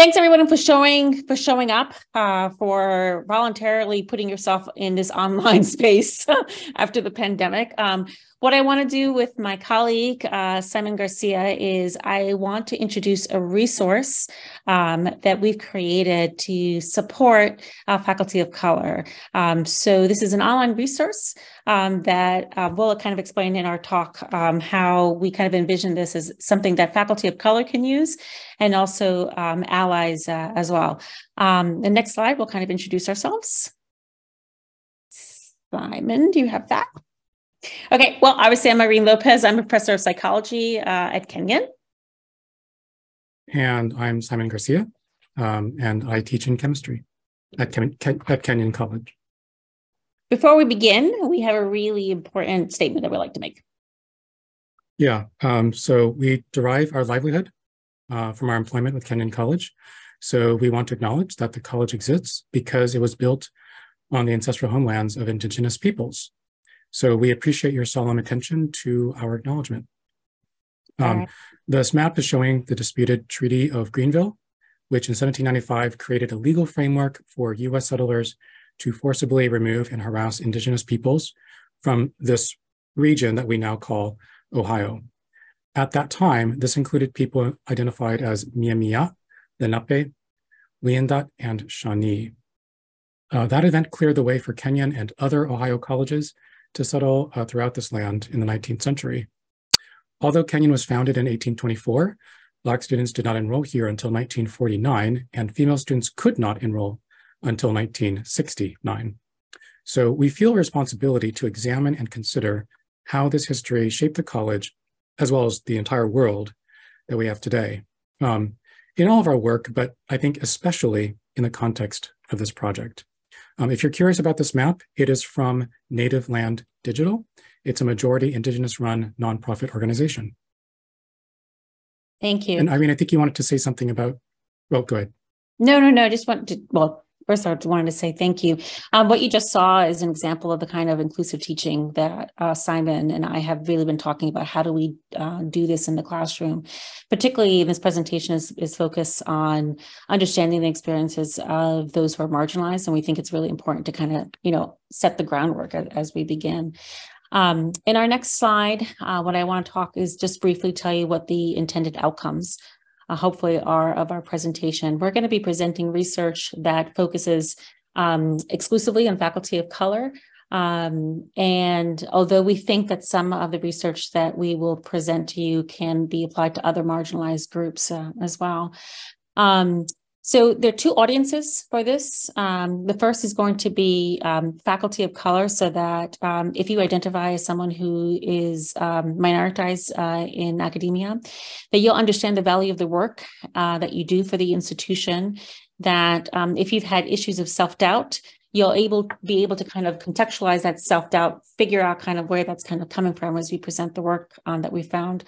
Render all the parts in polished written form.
Thanks everyone for showing up, for voluntarily putting yourself in this online space after the pandemic. What I want to do with my colleague, Simon Garcia, is I want to introduce a resource that we've created to support faculty of color. So this is an online resource that we'll kind of explain in our talk how we kind of envision this as something that faculty of color can use and also allies as well. The next slide, we'll kind of introduce ourselves. Simon, do you have that? Okay, well, obviously I'm Irene López. I'm a professor of psychology at Kenyon. And I'm Simon Garcia, and I teach in chemistry at Kenyon College. Before we begin, we have a really important statement that we'd like to make. Yeah, so we derive our livelihood from our employment with Kenyon College. So we want to acknowledge that the college exists because it was built on the ancestral homelands of Indigenous peoples. So we appreciate your solemn attention to our acknowledgement. This map is showing the disputed Treaty of Greenville, which in 1795 created a legal framework for US settlers to forcibly remove and harass Indigenous peoples from this region that we now call Ohio. At that time, this included people identified as Miamia, Lenape, Wyandot, and Shawnee. That event cleared the way for Kenyon and other Ohio colleges to settle throughout this land in the 19th century. Although Kenyon was founded in 1824, Black students did not enroll here until 1949, and female students could not enroll until 1969. So we feel a responsibility to examine and consider how this history shaped the college, as well as the entire world that we have today, in all of our work, but I think especially in the context of this project. If you're curious about this map, it is from Native Land Digital. It's a majority Indigenous-run nonprofit organization. Thank you. And Irene, I think you wanted to say something about, well, go ahead. No, I just wanted to, well, first I wanted to say thank you. What you just saw is an example of the kind of inclusive teaching that Simon and I have really been talking about. How do we do this in the classroom? Particularly this presentation is focused on understanding the experiences of those who are marginalized. And we think it's really important to kind of, set the groundwork as we begin. In our next slide, what I want to talk is just briefly tell you what the intended outcomes hopefully are of our presentation. We're going to be presenting research that focuses exclusively on faculty of color. And although we think that some of the research that we will present to you can be applied to other marginalized groups as well. So there are two audiences for this. The first is going to be faculty of color, so that if you identify as someone who is minoritized in academia, that you'll understand the value of the work that you do for the institution, that if you've had issues of self-doubt, you'll be able to kind of contextualize that self-doubt, figure out kind of where that's kind of coming from as we present the work that we found.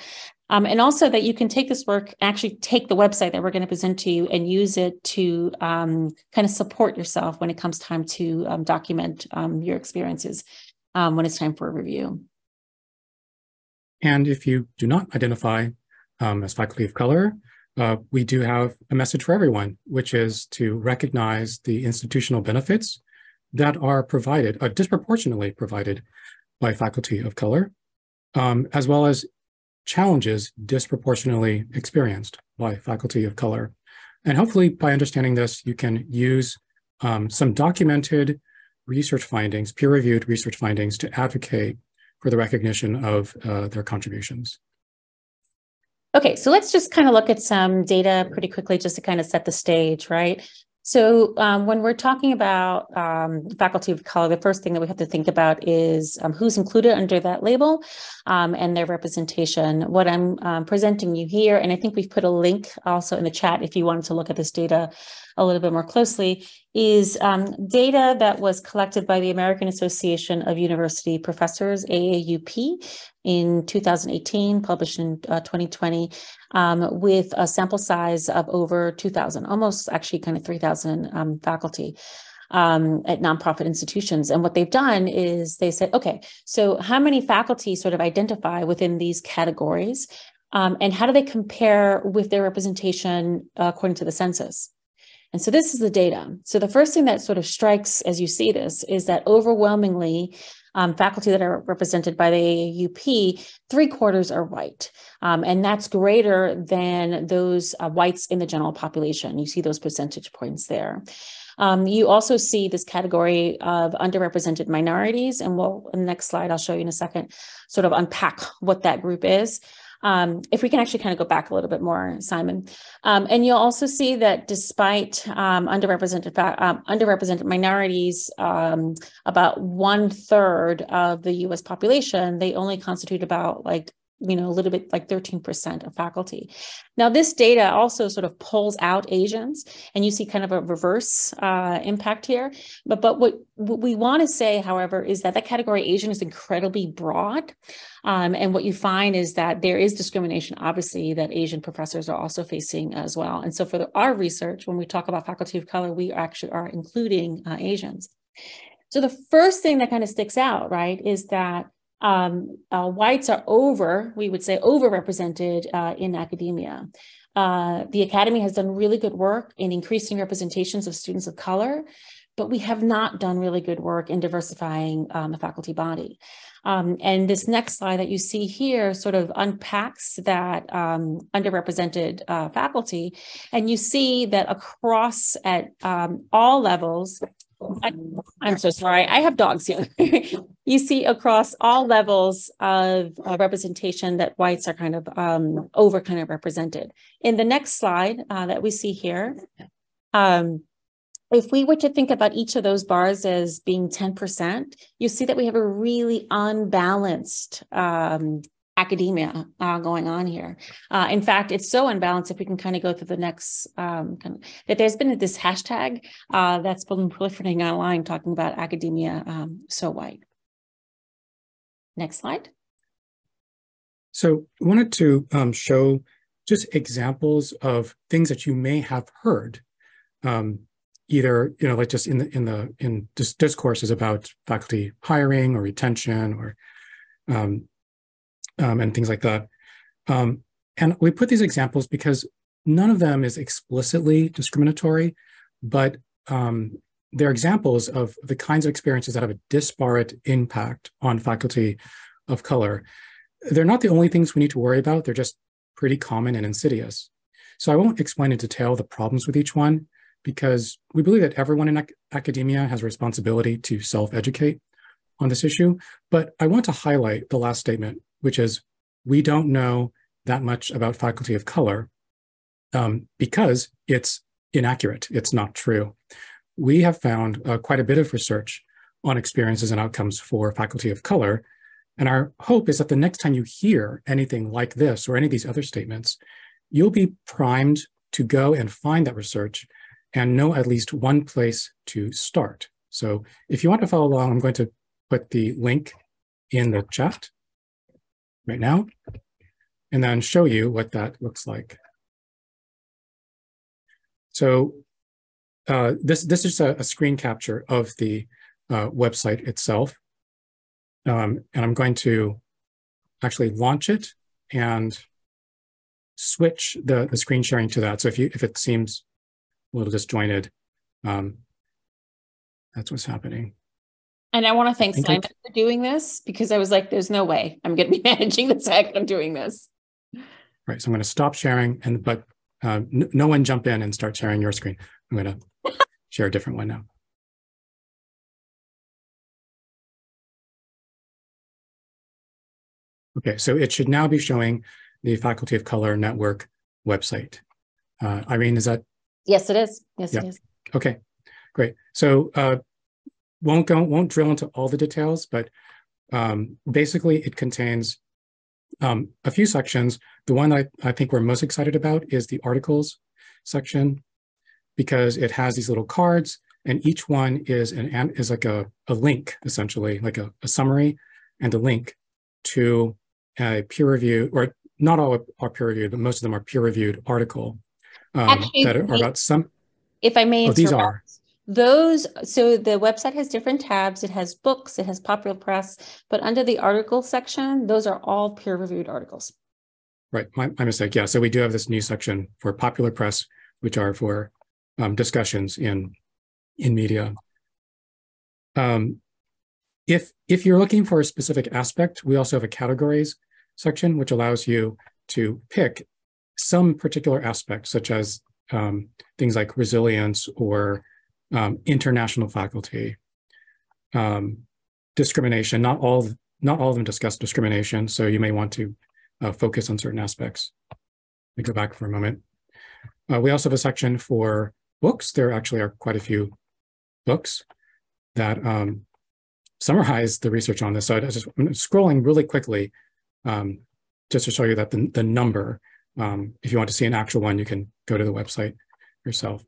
And also that you can take this work, actually take the website that we're going to present to you and use it to kind of support yourself when it comes time to document your experiences when it's time for a review. And if you do not identify as faculty of color, we do have a message for everyone, which is to recognize the institutional benefits that are provided, disproportionately provided by faculty of color, as well as challenges disproportionately experienced by faculty of color. And hopefully by understanding this, you can use some documented research findings, peer-reviewed research findings, to advocate for the recognition of their contributions. Okay, so let's just kind of look at some data pretty quickly just to kind of set the stage, right? So when we're talking about faculty of color, the first thing that we have to think about is who's included under that label and their representation. What I'm presenting you here, and I think we've put a link also in the chat if you wanted to look at this data a little bit more closely, is data that was collected by the American Association of University Professors, AAUP, in 2018, published in 2020, with a sample size of over 2,000, almost actually kind of 3,000 faculty at nonprofit institutions. And what they've done is they said, okay, so how many faculty sort of identify within these categories? And how do they compare with their representation according to the census? And so this is the data. So the first thing that sort of strikes as you see this is that overwhelmingly faculty that are represented by the AAUP, 3/4 are white. And that's greater than those whites in the general population. You see those percentage points there. You also see this category of underrepresented minorities, and we'll, in the next slide, I'll show you in a second, sort of unpack what that group is. If we can actually kind of go back a little bit more, Simon. And you'll also see that despite underrepresented minorities, about 1/3 of the US population, they only constitute about a little bit like 13% of faculty. Now, this data also sort of pulls out Asians, and you see kind of a reverse impact here. But what we want to say, however, is that category Asian is incredibly broad. And what you find is that there is discrimination, obviously, that Asian professors are also facing as well. And so for our research, when we talk about faculty of color, we actually are including Asians. So the first thing that kind of sticks out, right, is that whites are overrepresented in academia. The Academy has done really good work in increasing representations of students of color, but we have not done really good work in diversifying the faculty body. And this next slide that you see here sort of unpacks that underrepresented faculty, and you see that across at all levels, I'm so sorry, I have dogs here. You see across all levels of representation that whites are kind of represented. In the next slide that we see here, if we were to think about each of those bars as being 10%, you see that we have a really unbalanced academia going on here. In fact, it's so unbalanced, if we can kind of go through the next, that there's been this hashtag that's been proliferating online talking about academia so white. Next slide. So I wanted to show just examples of things that you may have heard, either like just in discourses about faculty hiring or retention or and things like that. And we put these examples because none of them is explicitly discriminatory, but they're examples of the kinds of experiences that have a disparate impact on faculty of color. They're not the only things we need to worry about. They're just pretty common and insidious. So I won't explain in detail the problems with each one, because we believe that everyone in academia has a responsibility to self-educate on this issue. But I want to highlight the last statement, which is we don't know that much about faculty of color because it's inaccurate. It's not true. We have found quite a bit of research on experiences and outcomes for faculty of color. And our hope is that the next time you hear anything like this or any of these other statements, you'll be primed to go and find that research and know at least one place to start. So if you want to follow along, I'm going to put the link in the chat right now, and then show you what that looks like. So this is a screen capture of the website itself. And I'm going to actually launch it and switch the screen sharing to that. So if it seems a little disjointed, that's what's happening. And I want to thank Simon for doing this, because I was like, there's no way I'm going to be managing this. I'm doing this. Right. So I'm going to stop sharing, but no one jump in and start sharing your screen. I'm going to share a different one now. Okay, so it should now be showing the Faculty of Color Network website. Irene, is that? Yes, it is. Yes, it is. Okay, great. So won't drill into all the details, but basically it contains a few sections. The one I think we're most excited about is the articles section, because it has these little cards, and each one is like a link, essentially, like a summary and a link to a peer-reviewed, or not all are peer-reviewed, but most of them are peer-reviewed article Actually, that are about some. If I may interrupt. These are. Those, so the website has different tabs. It has books, it has popular press, but under the article section, those are all peer-reviewed articles. Right, my mistake. Yeah, so we do have this new section for popular press, which are for discussions in media. If you're looking for a specific aspect, we also have a categories section, which allows you to pick some particular aspect, such as things like resilience or international faculty, discrimination. Not all of them discuss discrimination, so you may want to focus on certain aspects. Let me go back for a moment. We also have a section for books. There actually are quite a few books that summarize the research on this. So I'm scrolling really quickly just to show you that the number, if you want to see an actual one, you can go to the website yourself.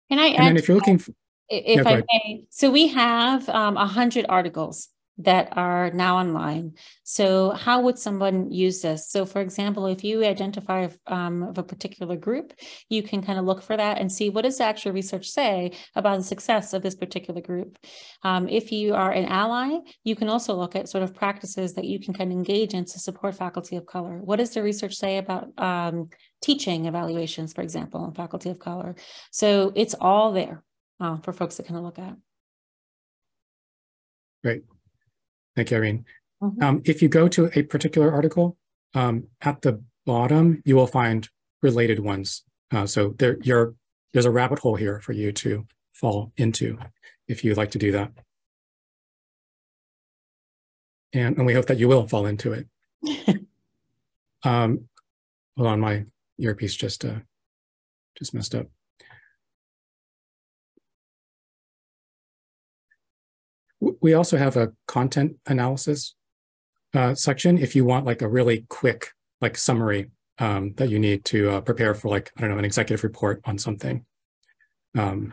And then if you're looking for, if I may, so we have 100 articles that are now online. So how would someone use this? So for example, if you identify of a particular group, you can kind of look for that and see what does the actual research say about the success of this particular group. If you are an ally, you can also look at sort of practices that you can kind of engage in to support faculty of color. What does the research say about teaching evaluations, for example, on faculty of color? So it's all there for folks to kind of look at. Great. Thank you, Irene. If you go to a particular article, at the bottom, you will find related ones. So there's a rabbit hole here for you to fall into if you'd like to do that. And we hope that you will fall into it. Hold on, my earpiece just messed up. We also have a content analysis section if you want like a really quick like summary that you need to prepare for, like, I don't know, an executive report on something, or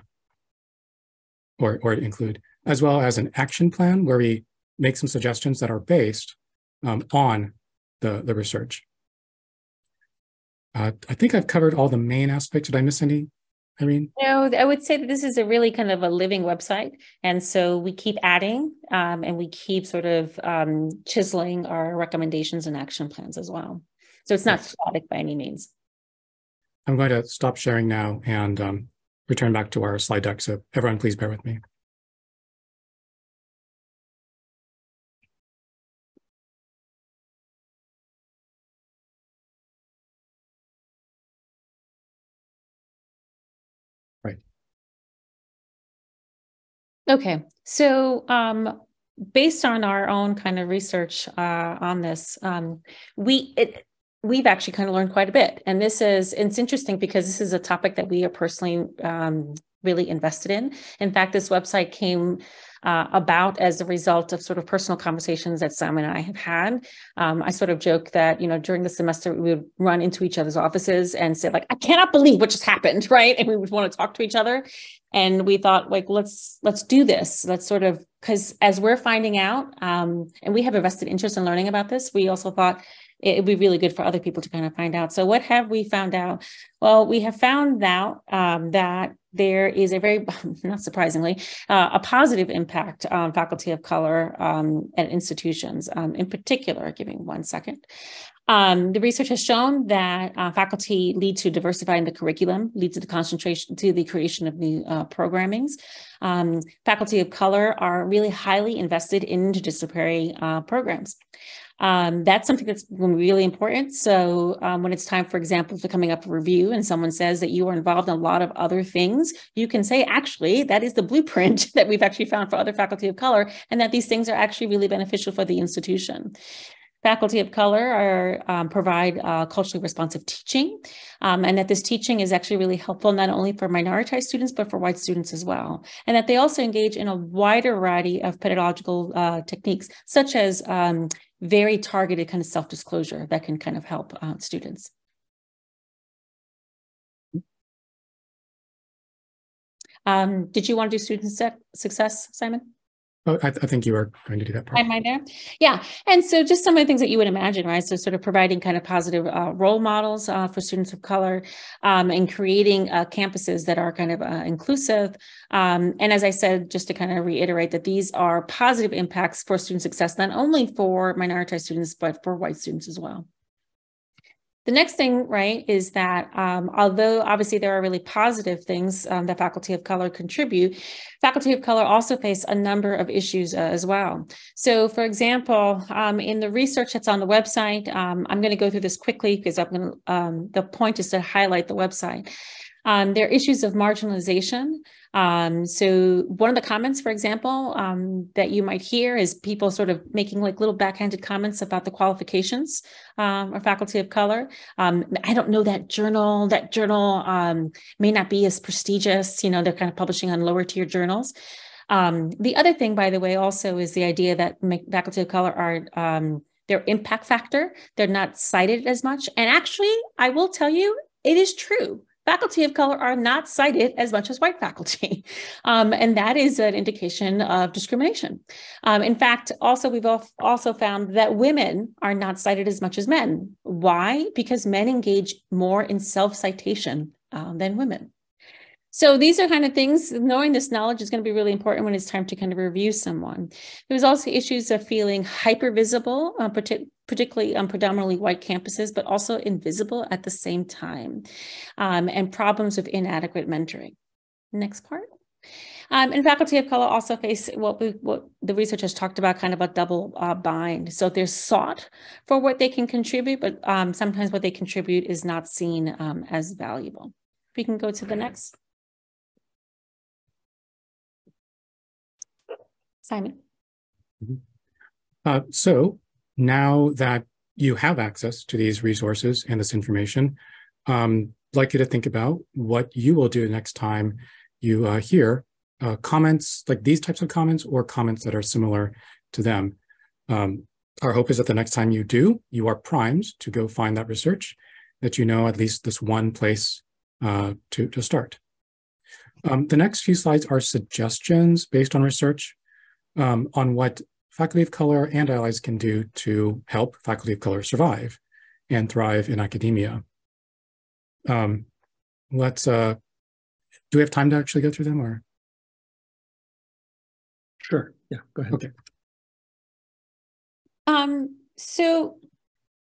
include, as well as an action plan where we make some suggestions that are based on the research. I think I've covered all the main aspects. Did I miss any, Irene? No, I would say that this is a really kind of a living website. And so we keep adding and we keep sort of chiseling our recommendations and action plans as well. So it's not static by any means. I'm going to stop sharing now and return back to our slide deck. So everyone, please bear with me. Right. Okay, so based on our own kind of research on this, we've actually kind of learned quite a bit. And it's interesting because this is a topic that we are personally really invested in. In fact, this website came about as a result of sort of personal conversations that Simon and I have had. I sort of joke that, during the semester, we would run into each other's offices and say, like, I cannot believe what just happened, right? And we would want to talk to each other. And we thought, like, let's do this. Let's sort of, because as we're finding out, and we have a vested interest in learning about this, we also thought it would be really good for other people to kind of find out. So what have we found out? Well, we have found out that there is a very, not surprisingly, a positive impact on faculty of color at institutions. In particular, give me 1 second. The research has shown that faculty lead to diversifying the curriculum, lead to the creation of new programmings. Faculty of color are really highly invested in interdisciplinary programs. That's something that's really important. So when it's time, for example, for coming up for review and someone says that you are involved in a lot of other things, you can say, actually, that is the blueprint that we've actually found for other faculty of color, and that these things are actually really beneficial for the institution. Faculty of color provide culturally responsive teaching, and that this teaching is actually really helpful not only for minoritized students, but for white students as well. And that they also engage in a wider variety of pedagogical techniques, such as very targeted kind of self-disclosure that can kind of help students. Did you want to do student success, Simon? Oh, I think you are going to do that part. Am I there? Yeah. And so just some of the things that you would imagine, right? So sort of providing kind of positive role models for students of color and creating campuses that are kind of inclusive. And as I said, just to kind of reiterate that these are positive impacts for student success, not only for minoritized students, but for white students as well. The next thing, right, is that although obviously there are really positive things that faculty of color contribute, faculty of color also face a number of issues as well. So, for example, in the research that's on the website, I'm going to go through this quickly because the point is to highlight the website. There are issues of marginalization. So one of the comments, for example, that you might hear is people sort of making like little backhanded comments about the qualifications of faculty of color. I don't know that journal. That journal may not be as prestigious. They're kind of publishing on lower tier journals. The other thing, by the way, also is the idea that faculty of color are their impact factor. They're not cited as much. And actually, I will tell you, it is true. Faculty of color are not cited as much as white faculty. And that is an indication of discrimination. In fact, also, we've also found that women are not cited as much as men. Why? Because men engage more in self-citation than women. So these are kind of things, knowing this knowledge is going to be really important when it's time to kind of review someone. There's also issues of feeling hyper-visible, particularly on predominantly white campuses, but also invisible at the same time, and problems with inadequate mentoring. Next part. And faculty of color also face what the research has talked about, kind of a double bind. So they're sought for what they can contribute, but sometimes what they contribute is not seen as valuable. If we can go to the next. Simon. So now that you have access to these resources and this information, I'd like you to think about what you will do next time you hear comments like these types of comments or comments that are similar to them. Our hope is that the next time you do, you are primed to go find that research, that you know at least this one place to start. The next few slides are suggestions based on research on what faculty of color and allies can do to help faculty of color survive and thrive in academia. Do we have time to actually go through them, or? Sure, yeah, go ahead. Okay. So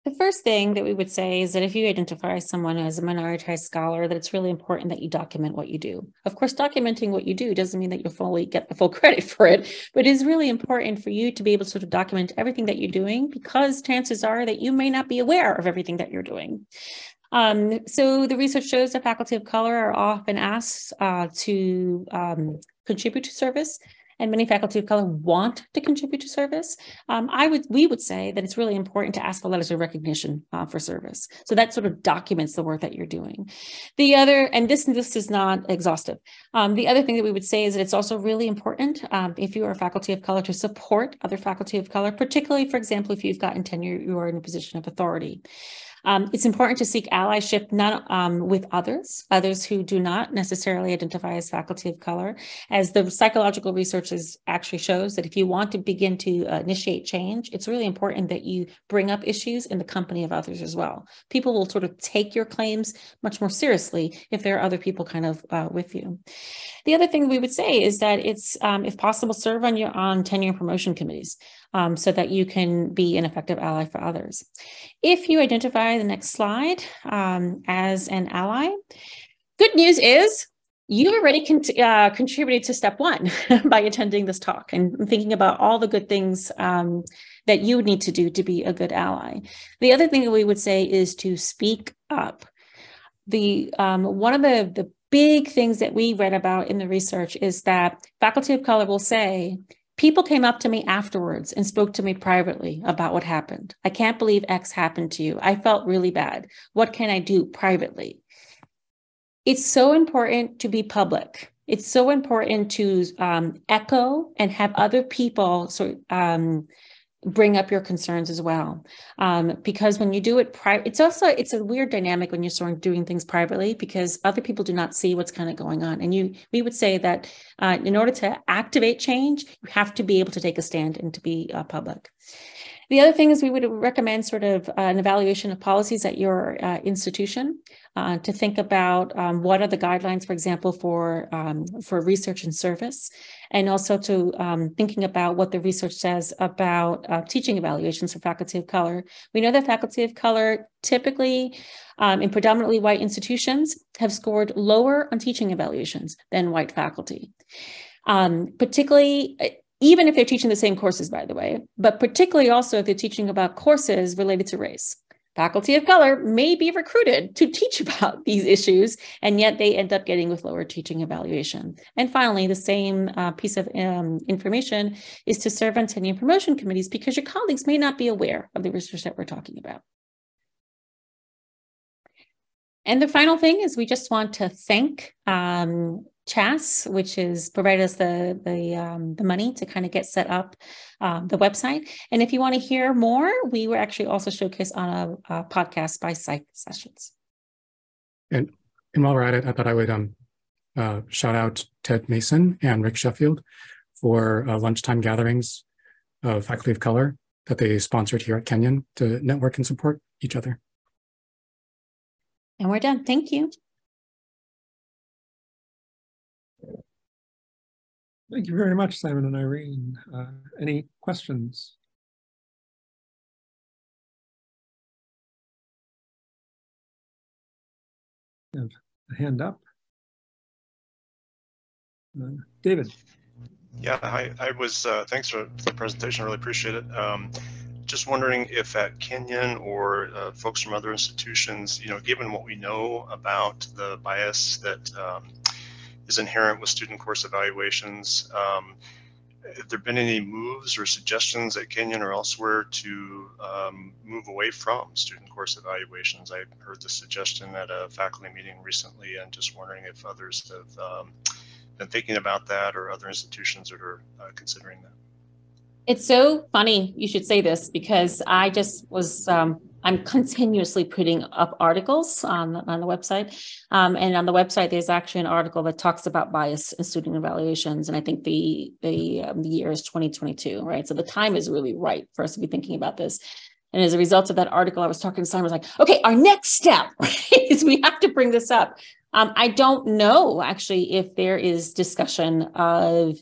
the first thing that we would say is that if you identify someone as a minoritized scholar, that it's really important that you document what you do. Of course, documenting what you do doesn't mean that you'll get the full credit for it, but it is really important for you to be able to sort of document everything that you're doing, because chances are that you may not be aware of everything that you're doing. So the research shows that faculty of color are often asked to contribute to service, and many faculty of color want to contribute to service. We would say that it's really important to ask for letters of recognition for service. So that sort of documents the work that you're doing. The other, and this is not exhaustive. The other thing that we would say is that it's also really important if you are a faculty of color to support other faculty of color, particularly, for example, if you've gotten tenure, you are in a position of authority. It's important to seek allyship not with others who do not necessarily identify as faculty of color, as the psychological research actually shows that if you want to begin to initiate change, it's really important that you bring up issues in the company of others as well. People will sort of take your claims much more seriously if there are other people kind of with you. The other thing we would say is that it's, if possible, serve on tenure and promotion committees so that you can be an effective ally for others. If you identify the next slide as an ally, good news is you already contributed to step one by attending this talk and thinking about all the good things that you would need to do to be a good ally. The other thing that we would say is to speak up. One of the big things that we read about in the research is that faculty of color will say, people came up to me afterwards and spoke to me privately about what happened. I can't believe X happened to you. I felt really bad. What can I do privately? It's so important to be public. It's so important to echo and have other people bring up your concerns as well. Because when you do it private, it's a weird dynamic when you're sort of doing things privately, because other people do not see what's kind of going on. And we would say that in order to activate change, you have to be able to take a stand and to be public. The other thing is we would recommend sort of an evaluation of policies at your institution to think about what are the guidelines, for example, for research and service, and also to thinking about what the research says about teaching evaluations for faculty of color. We know that faculty of color typically in predominantly white institutions have scored lower on teaching evaluations than white faculty, particularly even if they're teaching the same courses, by the way, but particularly also if they're teaching about courses related to race. Faculty of color may be recruited to teach about these issues, and yet they end up getting with lower teaching evaluation. And finally, the same piece of information is to serve on tenure and promotion committees, because your colleagues may not be aware of the research that we're talking about. And the final thing is we just want to thank CHAS, which is provided us the money to kind of get set up the website. And if you want to hear more, we were actually also showcased on a podcast by Psych Sessions. And while we're at it, I thought I would shout out Ted Mason and Rick Sheffield for lunchtime gatherings of faculty of color that they sponsored here at Kenyon to network and support each other. And we're done. Thank you. Thank you very much, Simon and Irene. Any questions? Have a hand up. David. Yeah, I was, thanks for the presentation, I really appreciate it. Just wondering if at Kenyon or folks from other institutions, given what we know about the bias that is inherent with student course evaluations, have there been any moves or suggestions at Kenyon or elsewhere to move away from student course evaluations? I heard the suggestion at a faculty meeting recently, and just wondering if others have been thinking about that, or other institutions that are considering that. It's so funny you should say this, because I just was, I'm continuously putting up articles on the website. And on the website, there's actually an article that talks about bias in student evaluations. And I think the year is 2022, right? So the time is really right for us to be thinking about this. And as a result of that article, I was talking to Simon, I was like, okay, our next step, right, is we have to bring this up. I don't know, actually, if there is discussion of,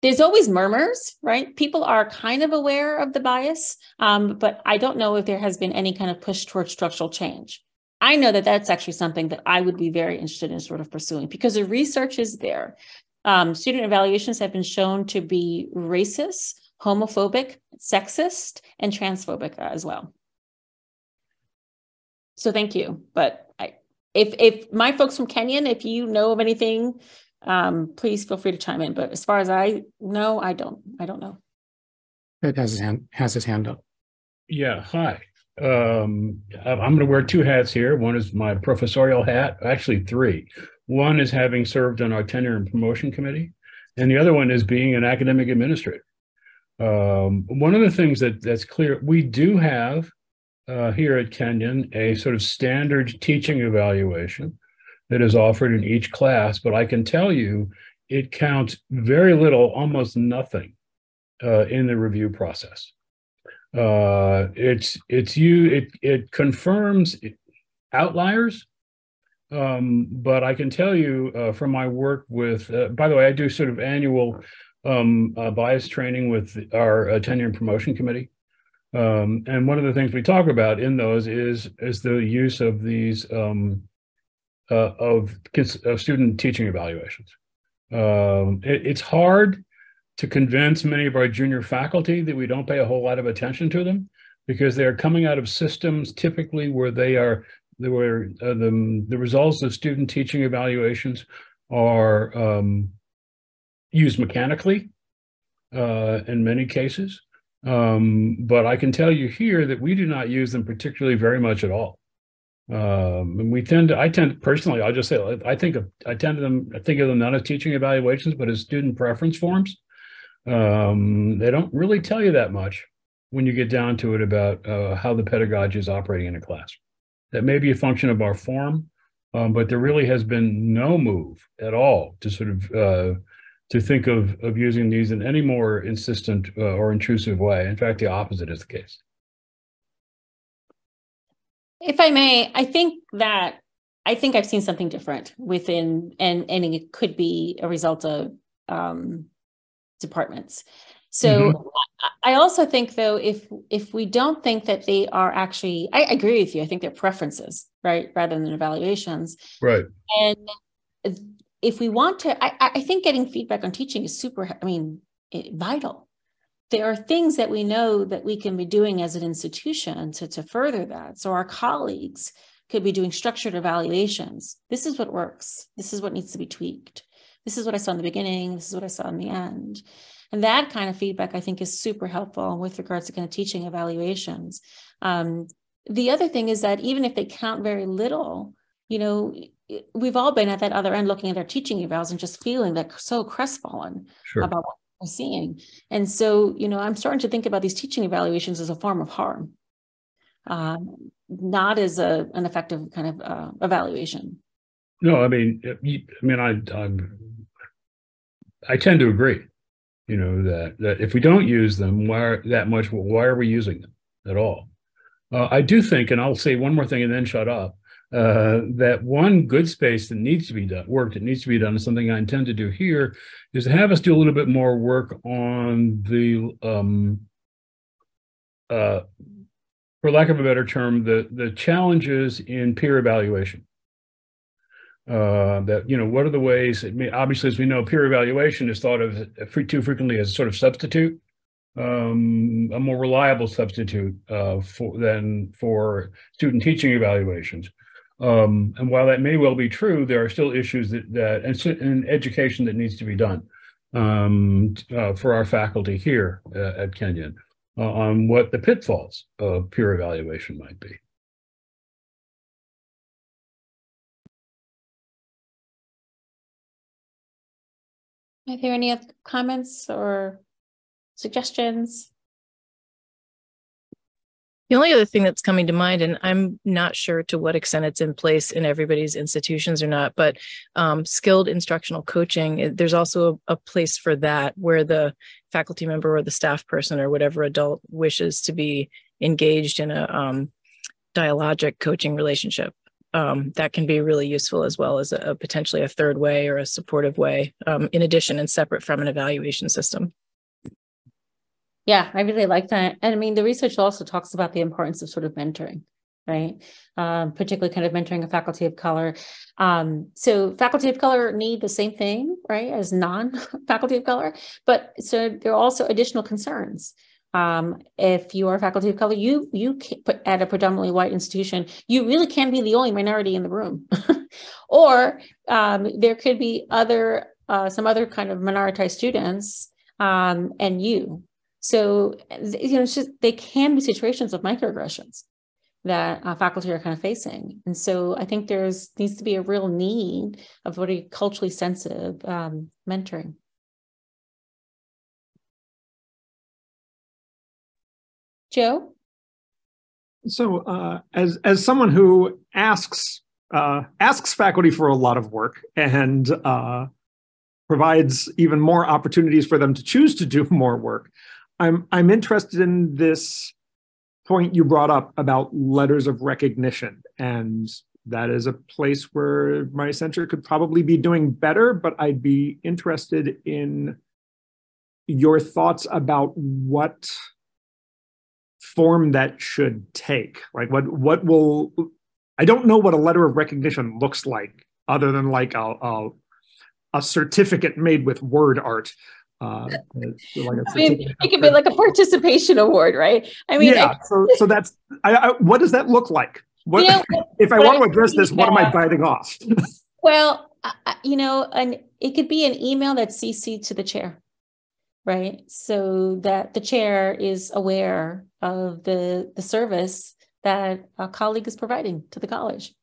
there's always murmurs, right? People are kind of aware of the bias, but I don't know if there has been any kind of push towards structural change. I know that that's actually something that I would be very interested in sort of pursuing, because the research is there. Student evaluations have been shown to be racist, homophobic, sexist, and transphobic as well. So thank you. But if my folks from Kenyon, if you know of anything, please feel free to chime in. But as far as I know, I don't know. Ed has his hand up. Yeah, hi. I'm going to wear two hats here. One is my professorial hat, actually three. One is having served on our tenure and promotion committee, and the other one is being an academic administrator. One of the things that's clear, we do have here at Kenyon a sort of standard teaching evaluation that is offered in each class, but I can tell you it counts very little, almost nothing in the review process. It confirms outliers, but I can tell you from my work with, by the way, I do sort of annual bias training with our tenure and promotion committee. And one of the things we talk about in those is the use of these of student teaching evaluations. It's hard to convince many of our junior faculty that we don't pay a whole lot of attention to them, because they're coming out of systems typically where the results of student teaching evaluations are used mechanically in many cases. But I can tell you here that we do not use them particularly very much at all. And I tend personally, I'll just say, I think of them not as teaching evaluations, but as student preference forms. They don't really tell you that much when you get down to it about how the pedagogy is operating in a class. That may be a function of our form, but there really has been no move at all to sort of to think of using these in any more insistent or intrusive way. In fact, the opposite is the case. If I may, I think I've seen something different within, and it could be a result of departments. So I also think, though, if we don't think that they are actually, I agree with you. I think they're preferences, right, rather than evaluations. Right. And if we want to, I think getting feedback on teaching is vital. There are things that we know that we can be doing as an institution to further that. So our colleagues could be doing structured evaluations. This is what works. This is what needs to be tweaked. This is what I saw in the beginning. This is what I saw in the end. And that kind of feedback, I think, is super helpful with regards to kind of teaching evaluations. The other thing is that even if they count very little, we've all been at that other end looking at our teaching evals and just feeling like so crestfallen about what we're seeing. And so, I'm starting to think about these teaching evaluations as a form of harm, not as an effective kind of evaluation. No, I tend to agree. That if we don't use them why are we using them at all? I do think, and I'll say one more thing and then shut up, that one good space that needs to be done, and something I intend to do here, is to have us do a little bit more work on the, for lack of a better term, the challenges in peer evaluation. What are the ways, obviously, as we know, peer evaluation is thought of too frequently as a sort of substitute, a more reliable substitute for student teaching evaluations. And while that may well be true, there are still issues and education that needs to be done for our faculty here at Kenyon on what the pitfalls of peer evaluation might be. Are there any other comments or suggestions? The only other thing that's coming to mind, and I'm not sure to what extent it's in place in everybody's institutions or not, but skilled instructional coaching, there's also a place for that where the faculty member or the staff person or whatever adult wishes to be engaged in a dialogic coaching relationship. That can be really useful as well as potentially a third way or a supportive way, in addition and separate from an evaluation system. Yeah, I really like that. And the research also talks about the importance of sort of mentoring, right? Particularly kind of mentoring a faculty of color. So faculty of color need the same thing, right, as non-faculty of color, but so there are also additional concerns. If you are a faculty of color, you put at a predominantly white institution, you really can be the only minority in the room. Or there could be some other kind of minoritized students and you. So, it's just, they can be situations of microaggressions that faculty are kind of facing. And so I think needs to be a real need of very culturally sensitive mentoring. Joe? So as someone who asks faculty for a lot of work and provides even more opportunities for them to choose to do more work, I'm interested in this point you brought up about letters of recognition, and that is a place where my center could probably be doing better, but I'd be interested in your thoughts about what form that should take. Like what will, I don't know what a letter of recognition looks like other than like a certificate made with word art. It could be like a participation award, right? So that's, what does that look like? If I want to address this, what am I biting off? Well, and it could be an email that's CC'd to the chair, right? So that the chair is aware of the service that a colleague is providing to the college.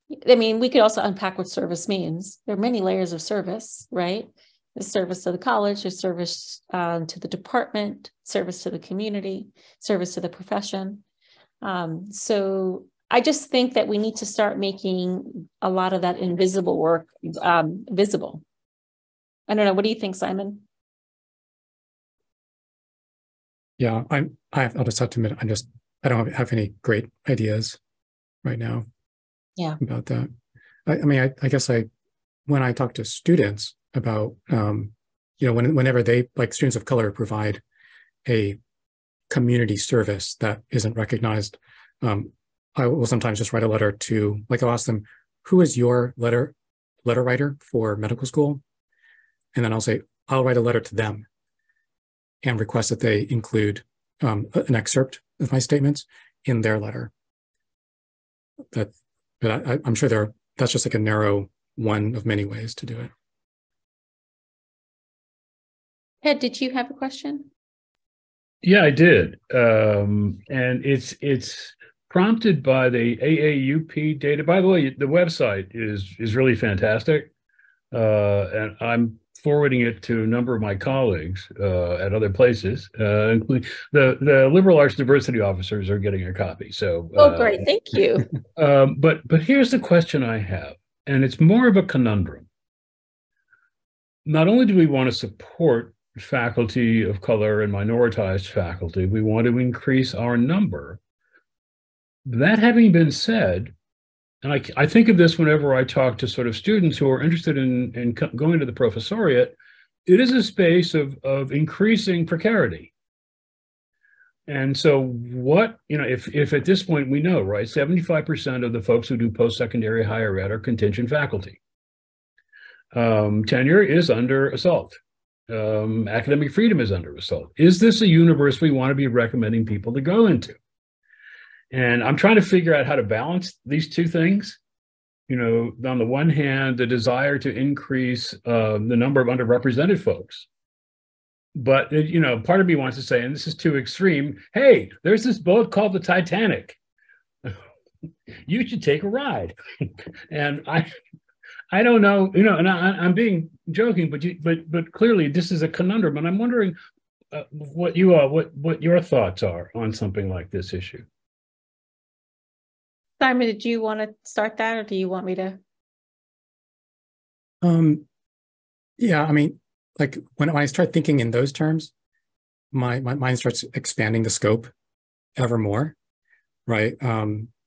We could also unpack what service means. There are many layers of service, right? The service to the college, the service to the department, service to the community, service to the profession. So I just think that we need to start making a lot of that invisible work visible. I don't know. What do you think, Simon? Yeah, I'll just have to admit, I don't have any great ideas right now. Yeah. About that. I mean, I guess when I talk to students about, whenever they, like students of color, provide a community service that isn't recognized, I will sometimes just write a letter to, like, I'll ask them, who is your letter writer for medical school? And then I'll say, I'll write a letter to them and request that they include an excerpt of my statements in their letter. But I'm sure that's just like a narrow one of many ways to do it. Ted, did you have a question? Yeah, I did. And it's prompted by the AAUP data. By the way, the website is really fantastic. And I'm forwarding it to a number of my colleagues at other places, including the liberal arts diversity officers are getting a copy. So, great, thank you. But here's the question I have, and it's more of a conundrum. Not only do we want to support faculty of color and minoritized faculty, we want to increase our number. That having been said, and I think of this whenever I talk to sort of students who are interested in going to the professoriate, it is a space of increasing precarity. And so what, if at this point we know, right, 75% of the folks who do post-secondary higher ed are contingent faculty. Tenure is under assault. Academic freedom is under assault. Is this a universe we want to be recommending people to go into? And I'm trying to figure out how to balance these two things. On the one hand, the desire to increase the number of underrepresented folks. But, part of me wants to say, and this is too extreme, hey, there's this boat called the Titanic. You should take a ride. And I don't know, and I'm being joking, but clearly this is a conundrum. And I'm wondering what your thoughts are on something like this issue. Simon, did you want to start that, or do you want me to? Yeah, I mean, like when I start thinking in those terms, my mind starts expanding the scope ever more, right?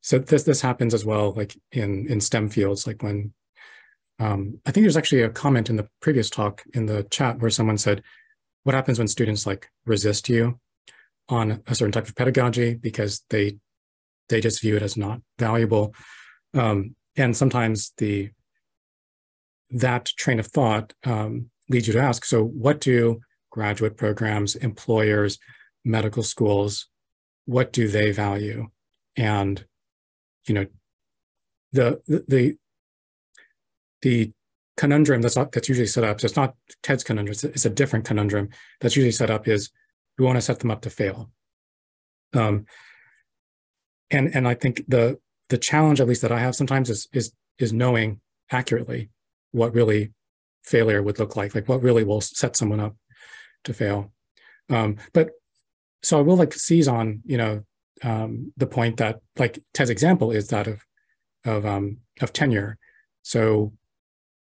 So this happens as well, like in STEM fields, like when I think there's actually a comment in the previous talk in the chat where someone said, what happens when students like resist you on a certain type of pedagogy because they just view it as not valuable. And sometimes that train of thought leads you to ask, so what do graduate programs, employers, medical schools, what do they value? And, the conundrum that's usually set up, so it's not Ted's conundrum, it's a different conundrum that's usually set up is, we want to set them up to fail. And I think the challenge, at least that I have sometimes, is knowing accurately what really failure would look like what really will set someone up to fail. But so I will seize on the point that like Ted's example is that of tenure. So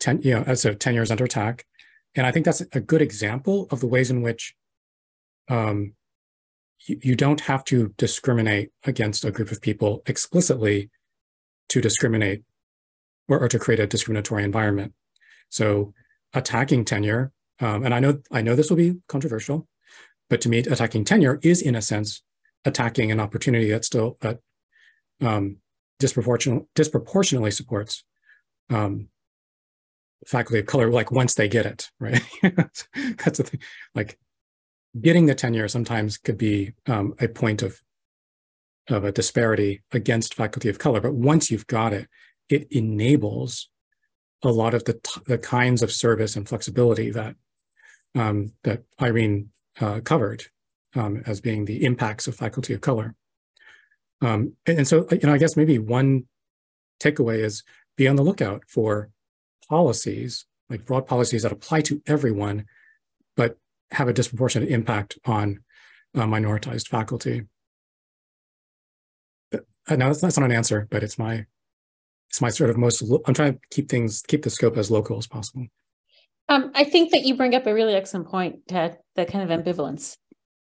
as a tenure is under attack, and I think that's a good example of the ways in which you don't have to discriminate against a group of people explicitly to discriminate or to create a discriminatory environment. So attacking tenure, and I know this will be controversial, but to me, attacking tenure is in a sense attacking an opportunity that disproportionately supports faculty of color, like once they get it, right? That's the thing. Like getting the tenure sometimes could be a point of a disparity against faculty of color, but once you've got it, it enables a lot of the kinds of service and flexibility that that Irene covered as being the impacts of faculty of color. And so, I guess maybe one takeaway is be on the lookout for policies, like broad policies that apply to everyone, but have a disproportionate impact on minoritized faculty. Now that's not an answer, but it's my sort of I'm trying to keep the scope as local as possible. I think that you bring up a really excellent point, Ted, that kind of ambivalence,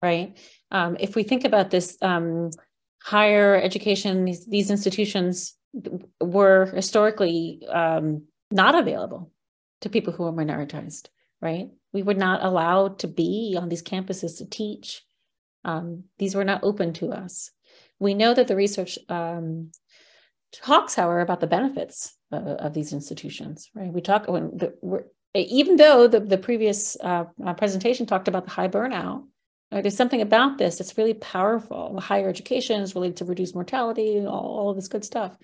right? If we think about this, higher education, these institutions were historically not available to people who are minoritized, right? We were not allowed to be on these campuses to teach. These were not open to us. We know that the research talks, however, about the benefits of these institutions, right? We talk even though the previous presentation talked about the high burnout, right, there's something about this that's really powerful. Higher education is related to reduce mortality, all of this good stuff.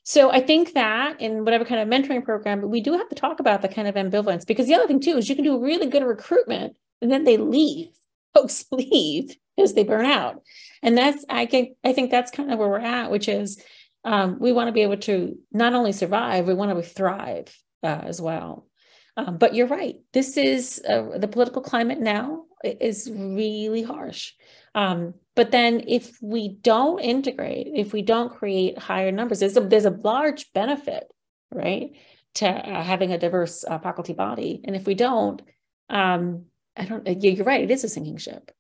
So I think that in whatever kind of mentoring program, we do have to talk about the kind of ambivalence, because the other thing too is you can do really good recruitment and then they leave. Folks leave because they burn out. And that's, I think that's kind of where we're at, which is we want to be able to not only survive, we want to thrive as well. But you're right. This is the political climate now is really harsh. But then if we don't integrate, if we don't create higher numbers, there's a large benefit, right, to having a diverse faculty body. And if we don't, you're right, it is a sinking ship.